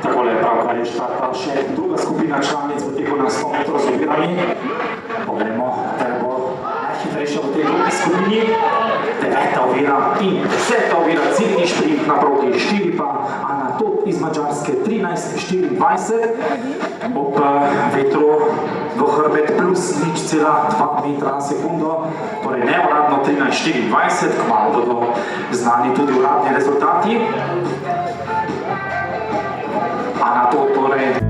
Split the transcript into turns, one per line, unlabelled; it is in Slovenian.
Takole pravkar je štartala še druga skupina članic v teku na 100 metrov z ovirami. Poglejmo, katera bo najhitrejša v tej drugi skupini. 9. ovira in 10. ovira, ciljni šprint naproti, 4 pa Ana TOTH iz Mačarske, 13:24. Ob vetru v hrbet plus 0,2 metra na sekundo, torej neuradno 13:24, kmalu bodo znani tudi uradni rezultati. Ana TOTH torej